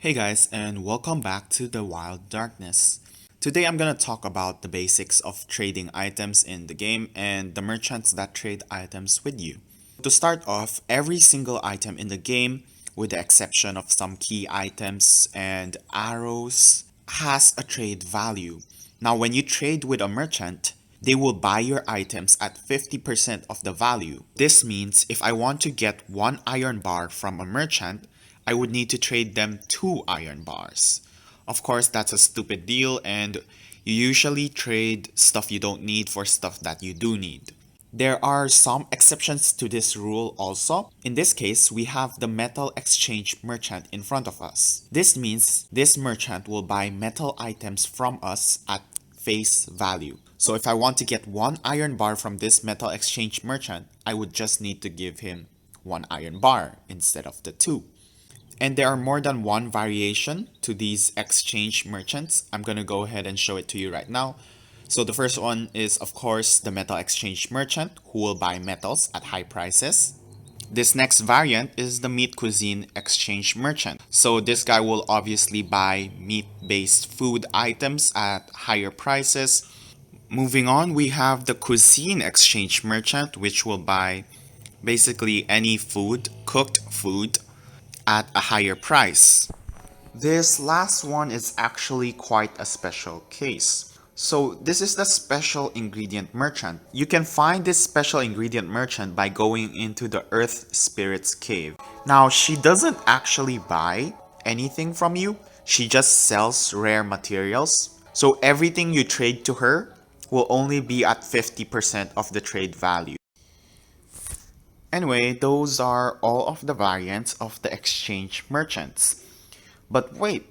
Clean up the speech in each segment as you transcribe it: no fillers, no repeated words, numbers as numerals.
Hey guys, and welcome back to the Wild Darkness. Today I'm gonna talk about the basics of trading items in the game and the merchants that trade items with you. To start off, every single item in the game, with the exception of some key items and arrows, has a trade value. Now, when you trade with a merchant, they will buy your items at 50% of the value. This means if I want to get one iron bar from a merchant, I would need to trade them 2 iron bars. Of course, that's a stupid deal, and you usually trade stuff you don't need for stuff that you do need. There are some exceptions to this rule also. In this case, we have the metal exchange merchant in front of us. This means this merchant will buy metal items from us at face value. So if I want to get 1 iron bar from this metal exchange merchant, I would just need to give him 1 iron bar instead of the 2. And there are more than one variation to these exchange merchants. I'm going to go ahead and show it to you right now. So the first one is, of course, the metal exchange merchant who will buy metals at high prices. This next variant is the meat cuisine exchange merchant. So this guy will obviously buy meat-based food items at higher prices. Moving on, we have the cuisine exchange merchant, which will buy basically any food, cooked food, at a higher price. This last one is actually quite a special case. So this is the special ingredient merchant. You can find this special ingredient merchant by going into the Earth Spirit's cave. Now, she doesn't actually buy anything from you. She just sells rare materials. So everything you trade to her will only be at 50% of the trade value. Anyway, those are all of the variants of the exchange merchants. But wait,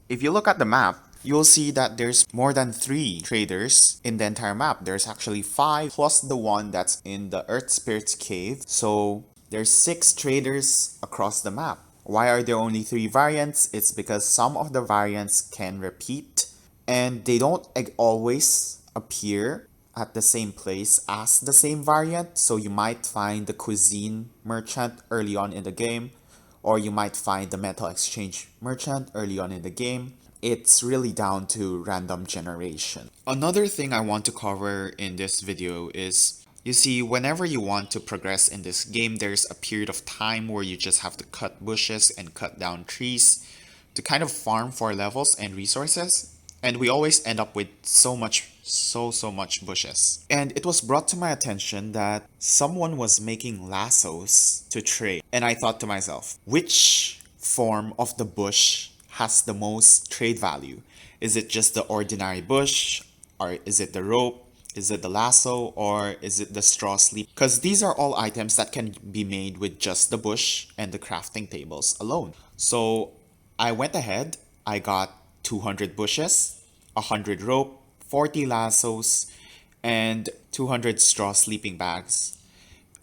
if you look at the map, you'll see that there's more than 3 traders in the entire map. There's actually 5 plus the one that's in the Earth Spirit's cave. So there's 6 traders across the map. Why are there only 3 variants? It's because some of the variants can repeat and they don't always appear at the same place as the same variant. So you might find the cuisine merchant early on in the game, or you might find the metal exchange merchant early on in the game. It's really down to random generation. Another thing I want to cover in this video is, you see, whenever you want to progress in this game, there's a period of time where you just have to cut bushes and cut down trees to kind of farm for levels and resources. And we always end up with so much bushes. And it was brought to my attention that someone was making lassos to trade. And I thought to myself, which form of the bush has the most trade value? Is it just the ordinary bush? Or is it the rope? Is it the lasso? Or is it the straw sleep? Because these are all items that can be made with just the bush and the crafting tables alone. So I went ahead, I got 200 bushes, 100 rope, 40 lassos, and 200 straw sleeping bags.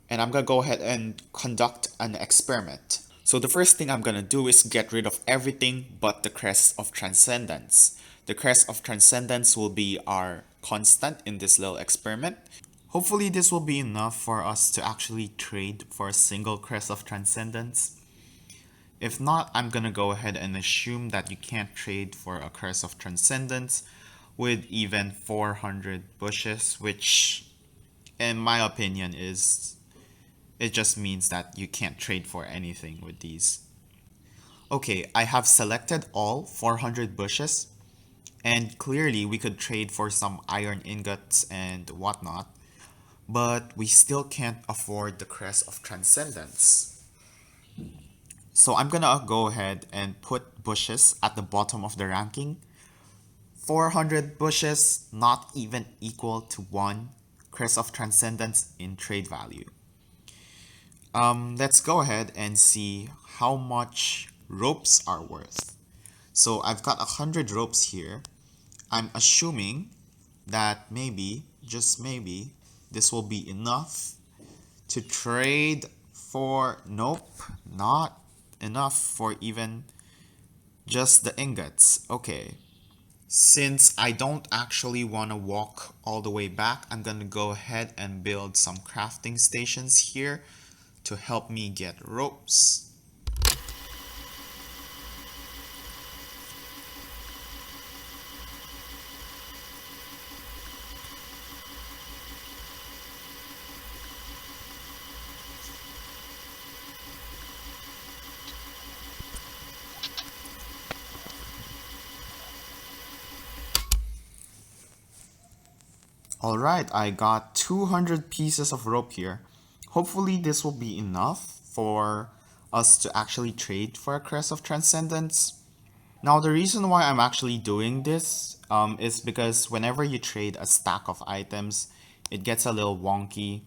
And I'm gonna go ahead and conduct an experiment. So the first thing I'm gonna do is get rid of everything but the crest of transcendence. The crest of transcendence will be our constant in this little experiment. Hopefully this will be enough for us to actually trade for a single crest of transcendence. If not, I'm gonna go ahead and assume that you can't trade for a Curse of Transcendence with even 400 bushes, which in my opinion it just means that you can't trade for anything with these. Okay, I have selected all 400 bushes, and clearly we could trade for some iron ingots and whatnot, but we still can't afford the Crest of Transcendence. So I'm gonna go ahead and put bushes at the bottom of the ranking. 400 bushes, not even equal to 1 Crest of Transcendence in trade value. Let's go ahead and see how much ropes are worth. So I've got 100 ropes here. I'm assuming that maybe, just maybe, this will be enough to trade for, nope, not enough for even just the ingots. Okay, since I don't actually want to walk all the way back, I'm gonna go ahead and build some crafting stations here to help me get ropes. Alright, I got 200 pieces of rope here. Hopefully this will be enough for us to actually trade for a Crest of Transcendence. Now the reason why I'm actually doing this is because whenever you trade a stack of items, it gets a little wonky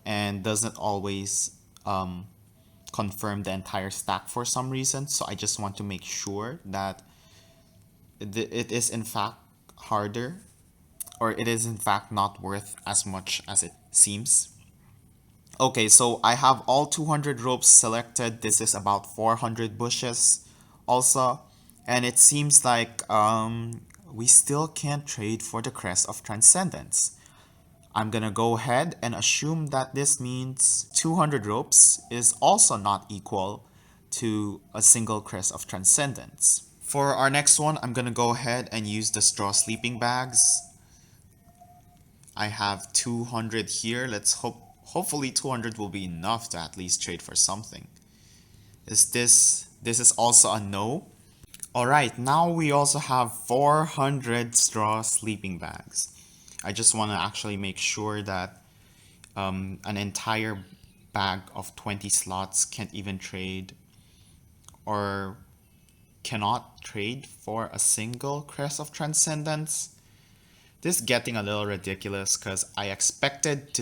and doesn't always confirm the entire stack for some reason. So I just want to make sure that it is in fact harder, or it is in fact not worth as much as it seems. Okay, so I have all 200 ropes selected. This is about 400 bushes also. And it seems like we still can't trade for the Crest of Transcendence. I'm gonna go ahead and assume that this means 200 ropes is also not equal to a single Crest of Transcendence. For our next one, I'm gonna go ahead and use the straw sleeping bags. I have 200 here. Hopefully 200 will be enough to at least trade for something. This is also a no. Alright, now we also have 400 straw sleeping bags. I just want to actually make sure that an entire bag of 20 slots can't even trade, or cannot trade for a single Crest of Transcendence. This is getting a little ridiculous because I expected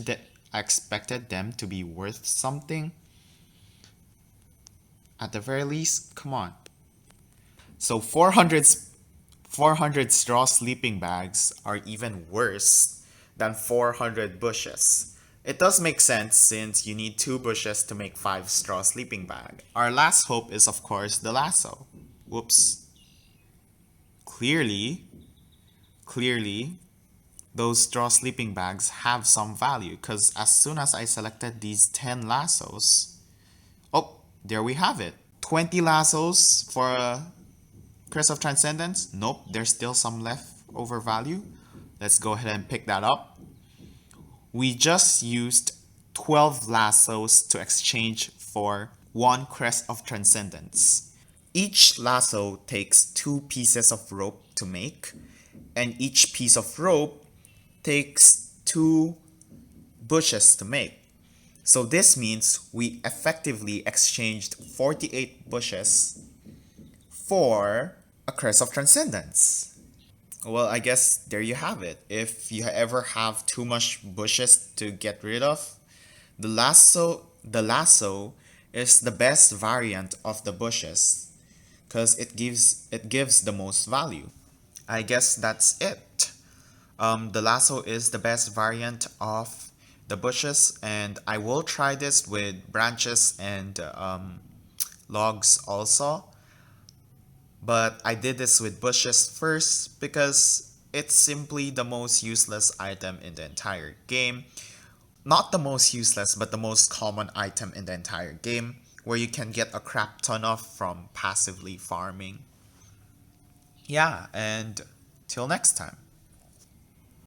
them to be worth something. At the very least, come on. So 400 straw sleeping bags are even worse than 400 bushes. It does make sense since you need 2 bushes to make 5 straw sleeping bag. Our last hope is of course the lasso. Whoops. Clearly, those straw sleeping bags have some value because as soon as I selected these 10 lassos, oh, there we have it. 20 lassos for a Crest of Transcendence? Nope, there's still some leftover value. Let's go ahead and pick that up. We just used 12 lassos to exchange for 1 Crest of Transcendence. Each lasso takes 2 pieces of rope to make, and each piece of rope takes 2 bushes to make. So this means we effectively exchanged 48 bushes for a Crest of Transcendence. Well, I guess there you have it. If you ever have too much bushes to get rid of, the lasso is the best variant of the bushes because it gives the most value. I guess that's it. The lasso is the best variant of the bushes, and I will try this with branches and logs also. But I did this with bushes first because it's simply the most useless item in the entire game. Not the most useless, but the most common item in the entire game, where you can get a crap ton of from passively farming. Yeah, and till next time.